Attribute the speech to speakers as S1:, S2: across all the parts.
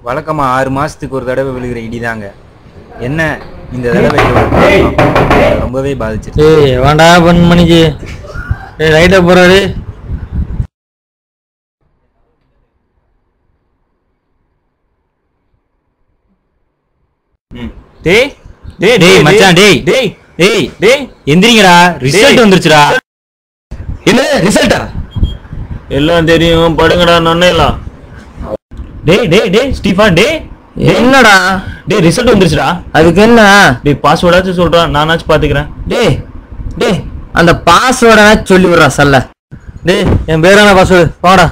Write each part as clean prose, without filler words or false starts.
S1: வழக்கமா 6 மாசத்துக்கு ஒரு தடவை விழுகிற இடிதாங்க. என்ன இந்த தடவை ரொம்பவே பாதிச்சிருச்சு.
S2: வேண்டா மணிக்கு ரைட்டா போறாரு.
S1: டேய் டேய் டேய் மச்சான் டேய் டேய் டேய் டேய் எந்திரிங்கடா, ரிசல்ட் வந்துருச்சுடா.
S2: என்ன ரிசல்ட்டா?
S3: எல்லாம் தெரியும், படுங்கடா நொன்னைலாம்.
S1: டேய் டேய் டேய் ஸ்டீஃபன் டேய்
S2: என்னடா?
S3: டேய் ரிசல்ட் வந்துருச்சுடா.
S2: அதுக்கு என்ன?
S3: டேய் பாஸ்வேர்டாச்சும் சொல்றான், நானாச்சும் பாத்துக்கிறேன்.
S2: டேய் டேய் அந்த பாஸ்வேர்டா சொல்லி விடுறா சல்ல. டேய் என் பேரான பாஸ்வேர்டு போடா.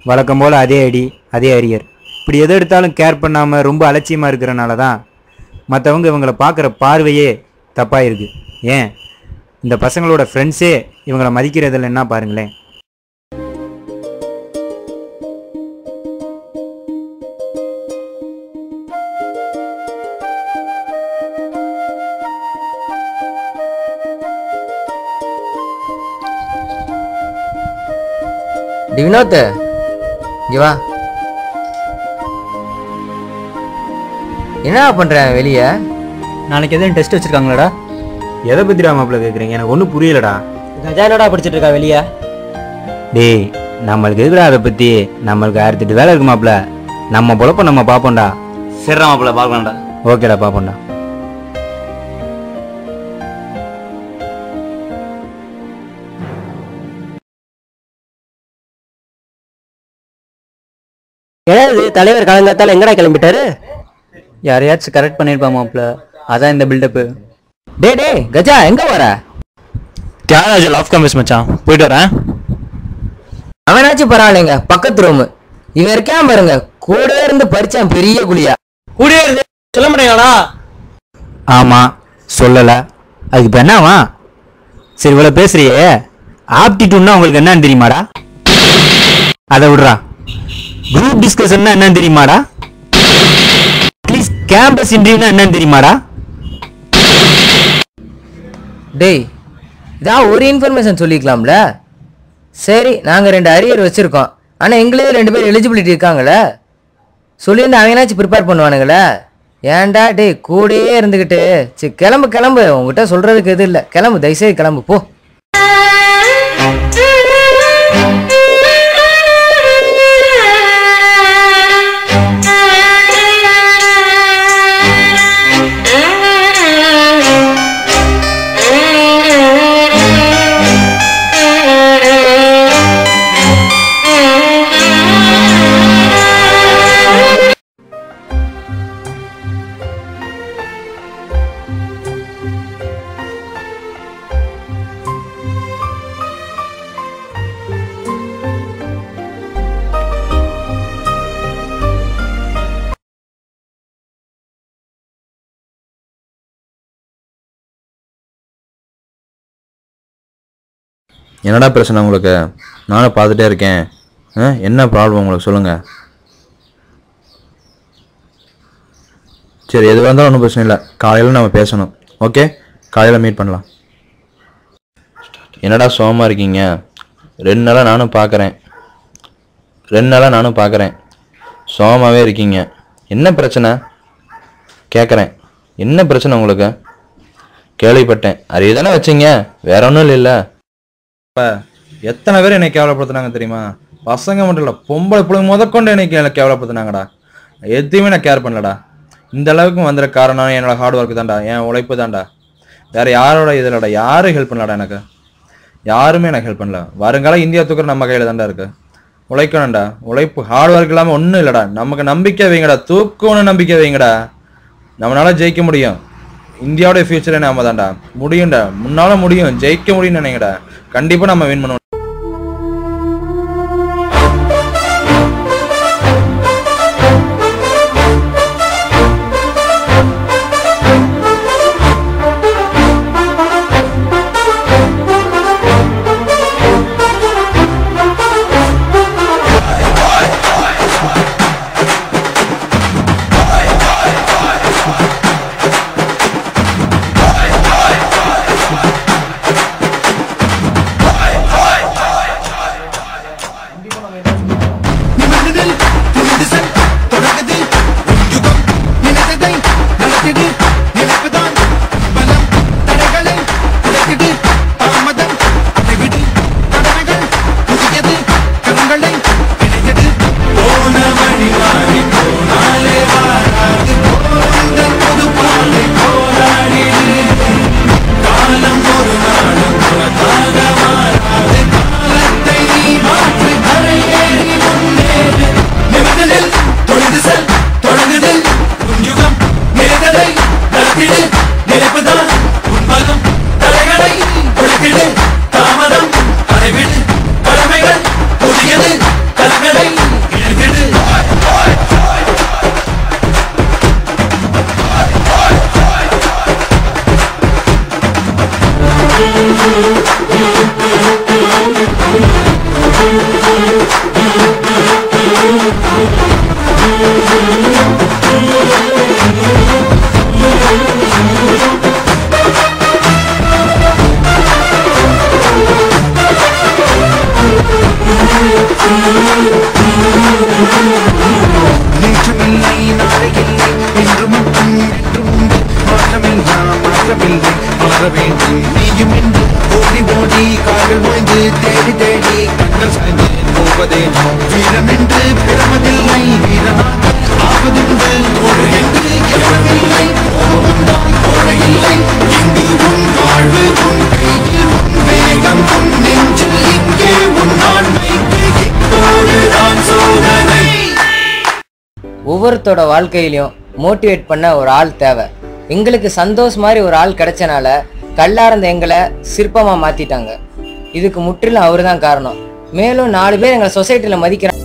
S1: வழக்கம் போல் அதே அடி அதே அரியர். இப்படி எதை எடுத்தாலும் கேர் பண்ணாமல் ரொம்ப அலட்சியமாக இருக்கிறனால தான் மற்றவங்க இவங்களை பார்க்குற பார்வையே தப்பாக இருக்குது. ஏன் இந்த பசங்களோட ஃப்ரெண்ட்ஸே இவங்களை மதிக்கிறதில்ல என்ன பாருங்களேன்.
S2: வினோத் இங்க வா. என்ன பண்ற வெளிய?
S4: நாளைக்கு எதுவும் டெஸ்ட் வச்சிருக்காங்களாடா?
S1: எதை பற்றிடா மாப்பிள்ள கேட்குறீங்க? எனக்கு ஒன்றும் புரியலடா.
S4: கஜா என்னடா படிச்சுட்டு இருக்கா வெளிய?
S1: டேய் நம்மளுக்கு இருக்குடா அதை பற்றி, நம்மளுக்கு 1008 வேலை இருக்கு மாப்பிள்ள. நம்ம பொழப்ப நம்ம பார்ப்போம்டா.
S3: சரிடா மாப்பிள்ள பார்க்கலாம்டா.
S1: ஓகேடா பார்ப்போம்டா.
S4: ஏதாவது தலைவர் காலங்காத்தால எங்கடா கிளம்பிட்டாரு? யாரையாச்சும் கரெக்ட் பண்ணிருப்பா மாப்ள, அதான் இந்த பில்டப்பு.
S2: டே டே கஜா எங்க வர?
S3: தியாகராஜ் லாஃப் கேம்பஸ் மச்சான், போயிட்டு வரேன்.
S2: அவனாச்சும் பரவாயில்லைங்க, பக்கத்து ரூம். இவன் இருக்கான் பாருங்க, கூட இருந்து படிச்சான் பெரிய குழியா.
S4: கூட இருந்து சொல்ல மாட்டேங்கடா?
S1: ஆமாம் சொல்லலை, அதுக்கு இப்போ என்னவா? சரி இவ்வளோ பேசுறியே, ஆப்டிடியூட்னா உங்களுக்கு என்னன்னு தெரியுமாடா? அதை விடுறா. குரூப் டிஸ்கஷன்னா என்னன்னு தெரியுமாடா? அட்லீஸ்ட் கேம்பஸ் இன்டர்வியூனா என்னன்னு தெரியுமாடா?
S2: டேய் இதான் ஒரு இன்ஃபர்மேஷன் சொல்லிக்கலாம்ல. சரி நாங்கள் 2 அரியர் வச்சுருக்கோம், ஆனால் எங்களே 2 பேர் எலிஜிபிலிட்டி இருக்காங்களே. சொல்லியிருந்து அவங்கனாச்சும் ப்ரிப்பேர் பண்ணுவானுங்களே. ஏன்டா டேய் கூடயே இருந்துக்கிட்டு. சரி கிளம்பு கிளம்பு, உங்ககிட்ட சொல்கிறதுக்கு எதுவும் இல்லை. கிளம்பு தயவுசெய்து கிளம்பு போ.
S5: என்னடா பிரச்சனை உங்களுக்கு? நானும் பார்த்துட்டே இருக்கேன். என்ன ப்ராப்ளம் உங்களுக்கு சொல்லுங்கள். சரி எதுவாக இருந்தாலும் ஒன்றும் பிரச்சனை இல்லை, காலையில் நம்ம பேசணும். ஓகே காலையில் மீட் பண்ணலாம். என்னடா சோகமாக இருக்கீங்க? 2 நாளாக நானும் பார்க்குறேன். சோகமாகவே இருக்கீங்க. என்ன பிரச்சனை கேட்குறேன். என்ன பிரச்சனை உங்களுக்கு? கேள்விப்பட்டேன் அறிவு தானே வச்சிங்க, வேற ஒன்றும் இல்லை.
S6: இப்போ எத்தனை பேர் என்னை கேவலப்படுத்துனாங்க தெரியுமா? பசங்க மட்டும் இல்லை, பொம்பளை பிள்ளைங்க முதற்கொண்டு என்னை கேவலப்படுத்துனாங்கடா. எதுவுமே நான் கேர் பண்ணலடா. இந்த அளவுக்கு வந்துற காரணம் என்னோட ஹார்ட் ஒர்க் தான்டா, என் உழைப்பு தான்டா. வேற யாரோட இதில்டா, யாரும் ஹெல்ப் பண்ணலடா. எனக்கு யாருமே எனக்கு ஹெல்ப் பண்ணல. வருங்காலம் இந்தியா தூக்குற நம்ம கையில் தான்டா இருக்கு. உழைக்கணும்டா, உழைப்பு ஹார்ட் ஒர்க் இல்லாமல் ஒன்றும் இல்லைடா. நமக்கு நம்பிக்கை வைங்கடா, தூக்கணும் நம்பிக்கை வைங்கடா. நம்மளால ஜெயிக்க முடியும். இந்தியாவோட ஃபியூச்சரே நாம தான்டா. முடியும்டா, முன்னால முடியும், ஜெயிக்க முடியும்னு நினைங்கடா. கண்டிப்பா நம்ம வின் பண்ணுவோம்.
S7: வேண்டும் நீயும் என்று ஓடி ஓடி கால்கள் ஓய்ந்து தேடி தேடி கண்கள் சாய்ந்து போவதேனோ வீரம் என்று பிறமதில்லை வீரனாக ஆவதுண்டு ஒரு என்று எவரில்லை போவதுண்டாய் போரையில்லை இங்கு உன் வாழ்வு உன் கையில் உன் வேகம் உன் நெஞ்சில் இங்கே உன் ஆண்மைக்கு இப்போதுதான் சோதனை.
S2: ஒவ்வொருத்தோட வாழ்க்கையிலையும் மோட்டிவேட் பண்ண ஒரு ஆள் தேவை. எங்களுக்கு சந்தோஷ் மாதிரி ஒரு ஆள் கிடைச்சனால கல்லார்ந்த எங்களை சிற்பமாக மாற்றிட்டாங்க. இதுக்கு முற்றிலும் அவர் தான் காரணம். மேலும் 4 பேர் எங்களை சொசைட்டியில் மதிக்கிறாங்க.